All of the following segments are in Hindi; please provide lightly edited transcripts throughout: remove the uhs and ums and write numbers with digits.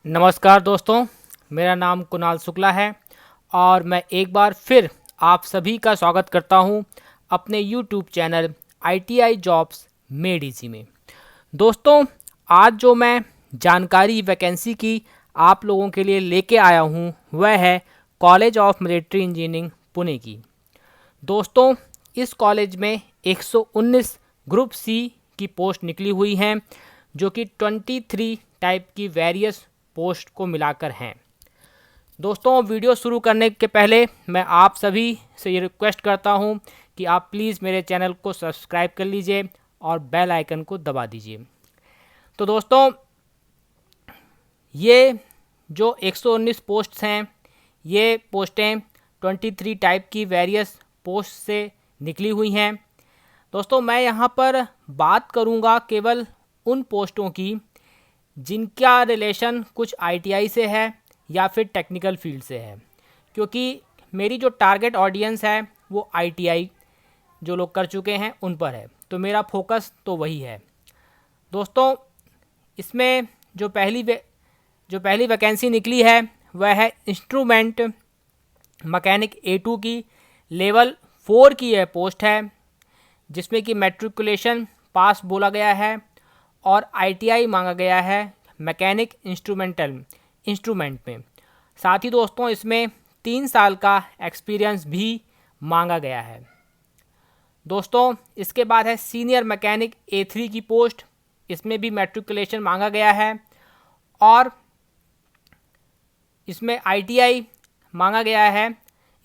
नमस्कार दोस्तों, मेरा नाम कुणाल शुक्ला है और मैं एक बार फिर आप सभी का स्वागत करता हूं अपने YouTube channel ITI jobs made easy में। दोस्तों, आज जो मैं जानकारी वैकेंसी की आप लोगों के लिए लेके आया हूं वह है college of military engineering Pune की। दोस्तों, इस कॉलेज में 119 ग्रुप सी की पोस्ट निकली हुई हैं, जो कि 23 टाइप की वेरियस पोस्ट को मिलाकर हैं। दोस्तों, वीडियो शुरू करने के पहले मैं आप सभी से ये रिक्वेस्ट करता हूं कि आप प्लीज़ मेरे चैनल को सब्सक्राइब कर लीजिए और बेल आइकन को दबा दीजिए। तो दोस्तों, ये जो 119 पोस्ट्स हैं, ये पोस्टें 23 टाइप की वेरियस पोस्ट से निकली हुई हैं। दोस्तों, मैं यहाँ पर बात करूँगा केवल उन पोस्टों की जिनका रिलेशन कुछ ITI से है या फिर टेक्निकल फील्ड से है, क्योंकि मेरी जो टारगेट ऑडियंस है वो ITI जो लोग कर चुके हैं उन पर है, तो मेरा फोकस तो वही है। दोस्तों, इसमें जो पहली वैकेंसी निकली है वह है इंस्ट्रूमेंट मैकेनिक A2 की लेवल 4 की यह पोस्ट है, जिसमें कि मैट्रिकुलेशन पास बोला गया है और ITI मांगा गया है मैकेनिक इंस्ट्रूमेंट में। साथ ही दोस्तों, इसमें 3 साल का एक्सपीरियंस भी मांगा गया है। दोस्तों, इसके बाद है सीनियर मैकेनिक A3 की पोस्ट, इसमें भी मैट्रिकुलेशन मांगा गया है और इसमें ITI मांगा गया है।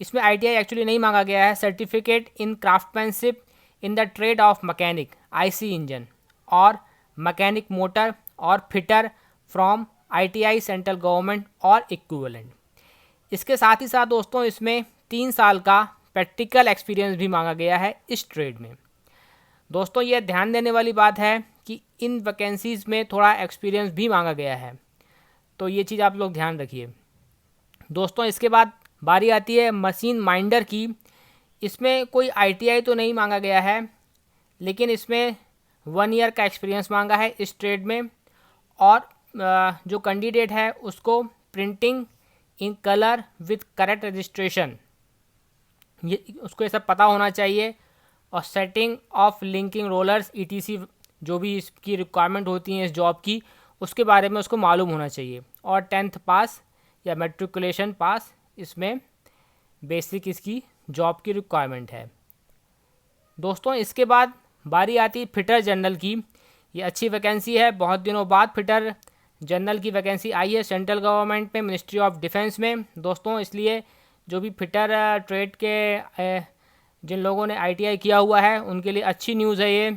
इसमें ITI एक्चुअली नहीं मांगा गया है, certificate in craftsmanship in the trade off mechanic IC engine और मैकेनिक मोटर और fitter from ITI central government और इक्विवेलेंट। इसके साथ ही साथ दोस्तों, इसमें 3 साल का प्रैक्टिकल एक्सपीरियंस भी मांगा गया है इस ट्रेड में। दोस्तों, यह ध्यान देने वाली बात है कि इन वैकेंसीज़ में थोड़ा एक्सपीरियंस भी मांगा गया है, तो ये चीज़ आप लोग ध्यान रखिए। दोस्तों, इसके बाद बारी आती है मशीन माइंडर की। इसमें कोई ITI तो नहीं मांगा गया है, लेकिन इसमें 1 ईयर का एक्सपीरियंस मांगा है इस ट्रेड में और जो कैंडिडेट है उसको printing in colour with correct registration, ये उसको ये सब पता होना चाहिए, और setting of linking rollers ETC जो भी इसकी रिक्वायरमेंट होती है इस जॉब की, उसके बारे में उसको मालूम होना चाहिए, और 10th पास या मैट्रिकुलेशन पास इसमें बेसिक इसकी जॉब की रिक्वायरमेंट है। दोस्तों, इसके बाद बारी आती है फिटर जनरल की। ये अच्छी वैकेंसी है, बहुत दिनों बाद फिटर जनरल की वैकेंसी आई है सेंट्रल गवर्नमेंट में, मिनिस्ट्री ऑफ डिफेंस में। दोस्तों, इसलिए जो भी फिटर ट्रेड के जिन लोगों ने ITI किया हुआ है उनके लिए अच्छी न्यूज़ है ये।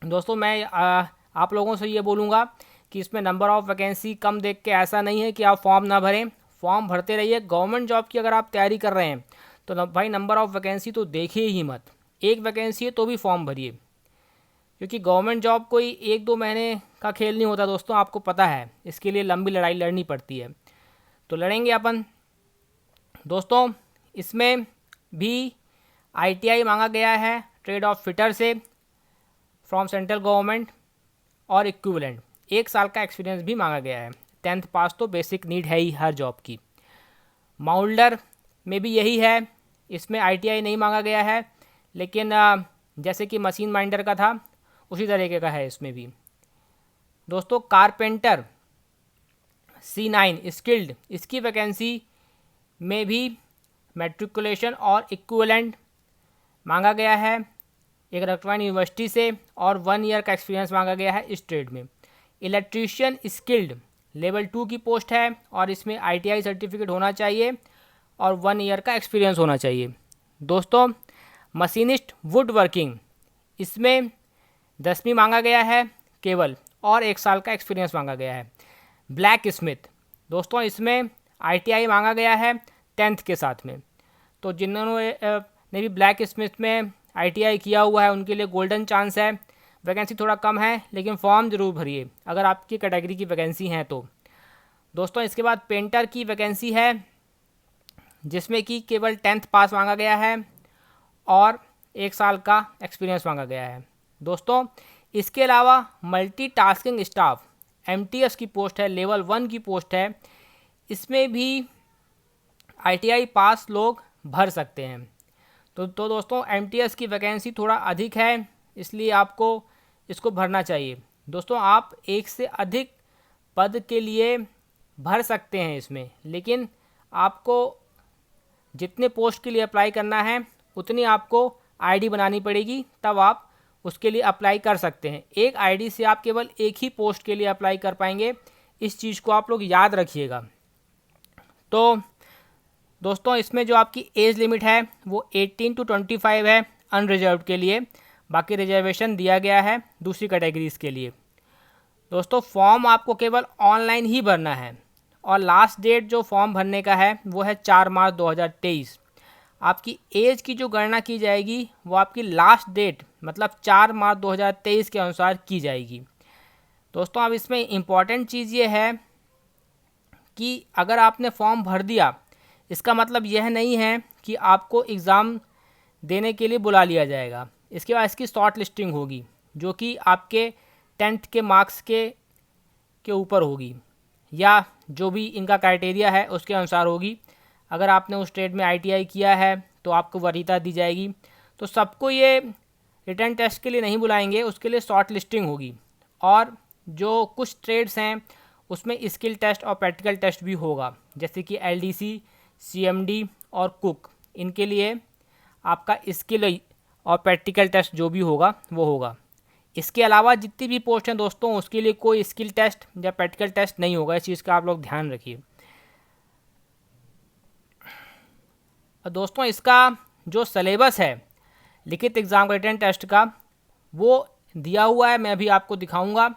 दोस्तों, मैं आप लोगों से ये बोलूँगा कि इसमें नंबर ऑफ़ वैकेंसी कम देख के ऐसा नहीं है कि आप फॉर्म ना भरें, फॉर्म भरते रहिए। गवर्नमेंट जॉब की अगर आप तैयारी कर रहे हैं तो भाई नंबर ऑफ़ वैकेंसी तो देखिए ही मत, एक वैकेंसी है तो भी फॉर्म भरिए, क्योंकि गवर्नमेंट जॉब कोई 1-2 महीने का खेल नहीं होता दोस्तों, आपको पता है। इसके लिए लंबी लड़ाई लड़नी पड़ती है, तो लड़ेंगे अपन। दोस्तों, इसमें भी ITI मांगा गया है ट्रेड ऑफ फिटर से फ्रॉम सेंट्रल गवर्नमेंट और इक्विवेलेंट। 1 साल का एक्सपीरियंस भी मांगा गया है। 10th पास तो बेसिक नीड है ही हर जॉब की। माउल्डर में भी यही है, इसमें ITI नहीं मांगा गया है, लेकिन जैसे कि मशीन माइंडर का था उसी तरीके का है इसमें भी। दोस्तों, कारपेंटर C9 स्किल्ड, इसकी वैकेंसी में भी मैट्रिकुलेशन और इक्विवेलेंट मांगा गया है एक रकवान यूनिवर्सिटी से, और 1 ईयर का एक्सपीरियंस मांगा गया है इस ट्रेड में। इलेक्ट्रीशियन स्किल्ड लेवल 2 की पोस्ट है और इसमें ITI सर्टिफिकेट होना चाहिए और 1 ईयर का एक्सपीरियंस होना चाहिए। दोस्तों, मशीनिस्ट वुड वर्किंग, इसमें 10वीं मांगा गया है केवल और 1 साल का एक्सपीरियंस मांगा गया है। ब्लैक स्मिथ, दोस्तों, इसमें ITI मांगा गया है 10th के साथ में, तो जिन्होंने भी ब्लैक स्मिथ में ITI किया हुआ है उनके लिए गोल्डन चांस है। वैकेंसी थोड़ा कम है, लेकिन फॉर्म ज़रूर भरिए अगर आपकी कैटेगरी की वैकेंसी हैं तो। दोस्तों, इसके बाद पेंटर की वैकेंसी है, जिसमें कि केवल 10th पास मांगा गया है और 1 साल का एक्सपीरियंस मांगा गया है। दोस्तों, इसके अलावा मल्टीटास्किंग स्टाफ MTS की पोस्ट है, लेवल 1 की पोस्ट है, इसमें भी ITI पास लोग भर सकते हैं। तो दोस्तों MTS की वैकेंसी थोड़ा अधिक है, इसलिए आपको इसको भरना चाहिए। दोस्तों आप एक से अधिक पद के लिए भर सकते हैं इसमें, लेकिन आपको जितने पोस्ट के लिए अप्लाई करना है उतनी आपको ID बनानी पड़ेगी, तब आप उसके लिए अप्लाई कर सकते हैं। एक ID से आप केवल एक ही पोस्ट के लिए अप्लाई कर पाएंगे, इस चीज़ को आप लोग याद रखिएगा। तो दोस्तों इसमें जो आपकी एज लिमिट है वो 18 to 25 है अनरिजर्व्ड के लिए, बाकी रिजर्वेशन दिया गया है दूसरी कैटेगरीज़ के लिए। दोस्तों फॉर्म आपको केवल ऑनलाइन ही भरना है, और लास्ट डेट जो फॉर्म भरने का है वो है 4 मार्च 2023। आपकी एज की जो गणना की जाएगी वो आपकी लास्ट डेट मतलब 4 मार्च 2023 के अनुसार की जाएगी। दोस्तों अब इसमें इम्पॉर्टेंट चीज़ ये है कि अगर आपने फॉर्म भर दिया, इसका मतलब यह नहीं है कि आपको एग्ज़ाम देने के लिए बुला लिया जाएगा। इसके बाद इसकी शॉर्ट लिस्टिंग होगी, जो कि आपके 10th के मार्क्स के ऊपर होगी, या जो भी इनका क्राइटेरिया है उसके अनुसार होगी। अगर आपने उस ट्रेड में ITI किया है तो आपको वरीयता दी जाएगी। तो सबको ये रिटर्न टेस्ट के लिए नहीं बुलाएंगे, उसके लिए शॉर्ट लिस्टिंग होगी। और जो कुछ ट्रेड्स हैं उसमें स्किल टेस्ट और प्रैक्टिकल टेस्ट भी होगा, जैसे कि LDC, CMD और कुक। इनके लिए आपका स्किल और प्रैक्टिकल टेस्ट जो भी होगा वो होगा। इसके अलावा जितनी भी पोस्ट हैं दोस्तों, उसके लिए कोई स्किल टेस्ट या प्रैक्टिकल टेस्ट नहीं होगा, इस चीज़ का आप लोग ध्यान रखिए। दोस्तों इसका जो सिलेबस है लिखित एग्ज़ाम का रिटन टेस्ट का, वो दिया हुआ है, मैं अभी आपको दिखाऊंगा।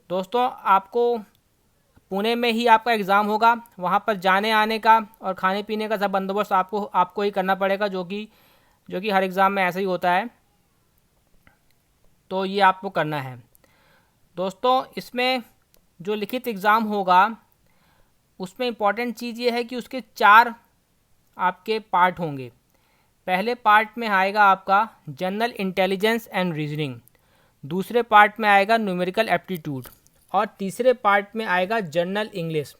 दोस्तों आपको पुणे में ही आपका एग्ज़ाम होगा, वहाँ पर जाने आने का और खाने पीने का सब बंदोबस्त आपको ही करना पड़ेगा, जो कि हर एग्ज़ाम में ऐसा ही होता है। तो ये आपको करना है। दोस्तों इसमें जो लिखित एग्ज़ाम होगा उसमें इम्पॉर्टेंट चीज़ ये है कि उसके 4 आपके पार्ट होंगे। पहले पार्ट में आएगा आपका जनरल इंटेलिजेंस एंड रीजनिंग, दूसरे पार्ट में आएगा न्यूमेरिकल एप्टीट्यूड, और तीसरे पार्ट में आएगा जनरल इंग्लिश।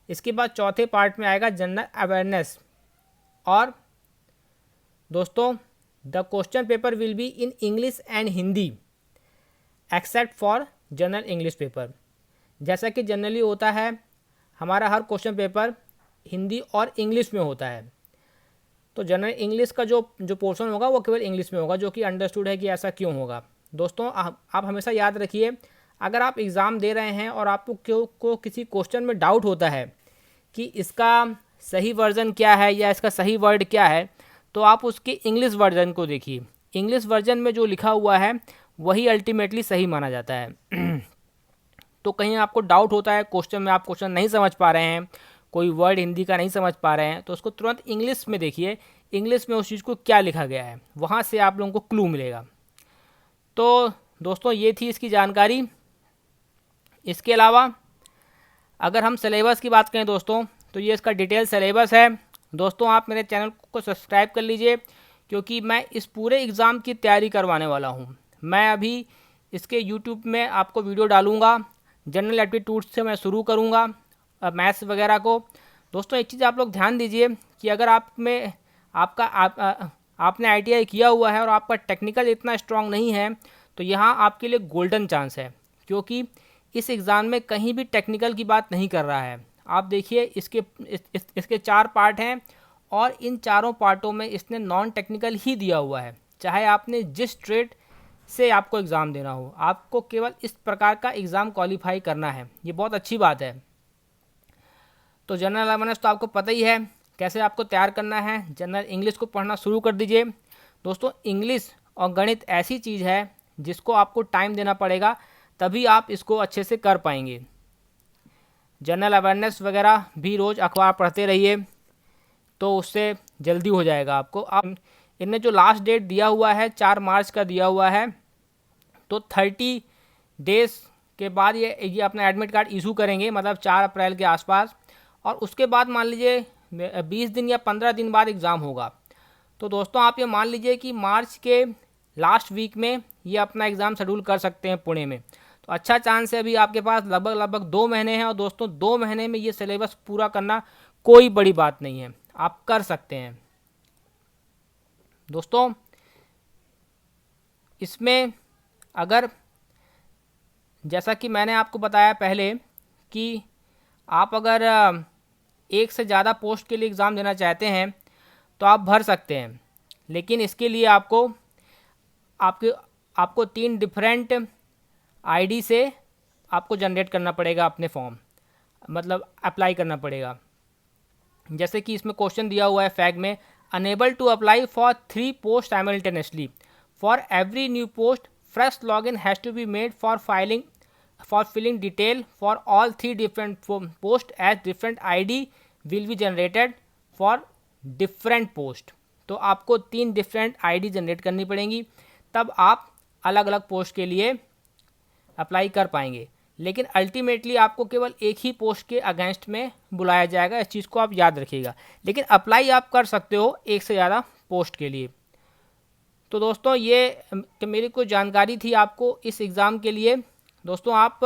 इसके बाद चौथे पार्ट में आएगा जनरल अवेयरनेस। और दोस्तों the question paper will be in English and Hindi except for general English paper. जैसा कि जनरली होता है हमारा हर क्वेश्चन पेपर हिंदी और इंग्लिश में होता है, तो जनरल इंग्लिश का जो पोर्शन होगा वो केवल इंग्लिश में होगा, जो कि अंडरस्टूड है कि ऐसा क्यों होगा। दोस्तों आप हमेशा याद रखिए, अगर आप एग्ज़ाम दे रहे हैं और आपको किसी क्वेश्चन में डाउट होता है कि इसका सही वर्जन क्या है या इसका सही वर्ड क्या है, तो आप उसके इंग्लिश वर्जन को देखिए। इंग्लिश वर्जन में जो लिखा हुआ है वही अल्टीमेटली सही माना जाता है। तो कहीं आपको डाउट होता है क्वेश्चन में, आप क्वेश्चन नहीं समझ पा रहे हैं, कोई वर्ड हिंदी का नहीं समझ पा रहे हैं, तो उसको तुरंत इंग्लिश में देखिए, इंग्लिश में उस चीज़ को क्या लिखा गया है, वहाँ से आप लोगों को क्लू मिलेगा। तो दोस्तों ये थी इसकी जानकारी। इसके अलावा अगर हम सिलेबस की बात करें दोस्तों, तो ये इसका डिटेल सिलेबस है। दोस्तों आप मेरे चैनल को सब्सक्राइब कर लीजिए, क्योंकि मैं इस पूरे एग्ज़ाम की तैयारी करवाने वाला हूँ। मैं अभी इसके यूट्यूब में आपको वीडियो डालूँगा, जनरल एप्टीट्यूड से मैं शुरू करूँगा मैथ्स वगैरह को। दोस्तों एक चीज़ आप लोग ध्यान दीजिए कि अगर आपने ITI किया हुआ है और आपका टेक्निकल इतना स्ट्रांग नहीं है, तो यहाँ आपके लिए गोल्डन चांस है, क्योंकि इस एग्ज़ाम में कहीं भी टेक्निकल की बात नहीं कर रहा है। आप देखिए इसके 4 पार्ट हैं, और इन चारों पार्टों में इसने नॉन टेक्निकल ही दिया हुआ है। चाहे आपने जिस ट्रेड से आपको एग्ज़ाम देना हो, आपको केवल इस प्रकार का एग्ज़ाम क्वालिफाई करना है, ये बहुत अच्छी बात है। तो जनरल अवेयरनेस तो आपको पता ही है कैसे आपको तैयार करना है। जनरल इंग्लिश को पढ़ना शुरू कर दीजिए। दोस्तों इंग्लिश और गणित ऐसी चीज़ है जिसको आपको टाइम देना पड़ेगा, तभी आप इसको अच्छे से कर पाएंगे। जनरल अवेयरनेस वगैरह भी रोज़ अखबार पढ़ते रहिए, तो उससे जल्दी हो जाएगा आपको। आप इनने जो लास्ट डेट दिया हुआ है 4 मार्च का दिया हुआ है, तो 30 डेज़ के बाद ये अपना एडमिट कार्ड इशू करेंगे, मतलब 4 अप्रैल के आसपास। और उसके बाद मान लीजिए 20 दिन या 15 दिन बाद एग्ज़ाम होगा। तो दोस्तों आप ये मान लीजिए कि मार्च के लास्ट वीक में ये अपना एग्ज़ाम शेड्यूल कर सकते हैं पुणे में। तो अच्छा चांस है, अभी आपके पास लगभग 2 महीने हैं, और दोस्तों 2 महीने में ये सिलेबस पूरा करना कोई बड़ी बात नहीं है, आप कर सकते हैं। दोस्तों इसमें अगर, जैसा कि मैंने आपको बताया पहले कि आप अगर एक से ज़्यादा पोस्ट के लिए एग्ज़ाम देना चाहते हैं तो आप भर सकते हैं, लेकिन इसके लिए आपको 3 डिफरेंट आईडी से आपको जनरेट करना पड़ेगा अपने फॉर्म, मतलब अप्लाई करना पड़ेगा। जैसे कि इसमें क्वेश्चन दिया हुआ है फैग में, unable to apply for 3 post simultaneously, for every new post fresh login has to be made for filling detail for all 3 different post as different ID will be generated for different post। तो आपको 3 डिफरेंट आईडी जनरेट करनी पड़ेंगी, तब आप अलग अलग पोस्ट के लिए अप्लाई कर पाएंगे। लेकिन अल्टीमेटली आपको केवल एक ही पोस्ट के अगेंस्ट में बुलाया जाएगा, इस चीज़ को आप याद रखिएगा। लेकिन अप्लाई आप कर सकते हो एक से ज़्यादा पोस्ट के लिए। तो दोस्तों ये मेरी कुछ जानकारी थी आपको इस एग्ज़ाम के लिए। दोस्तों आप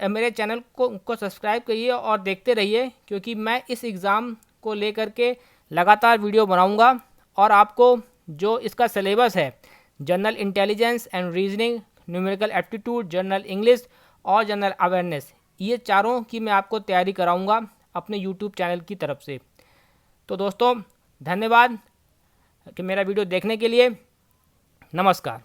मेरे चैनल को सब्सक्राइब करिए और देखते रहिए, क्योंकि मैं इस एग्ज़ाम को लेकर के लगातार वीडियो बनाऊंगा, और आपको जो इसका सिलेबस है, general intelligence and reasoning, numerical aptitude, general English और जनरल अवेयरनेस, ये चारों की मैं आपको तैयारी कराऊंगा अपने यूट्यूब चैनल की तरफ से। तो दोस्तों धन्यवाद कि मेरा वीडियो देखने के लिए। नमस्कार।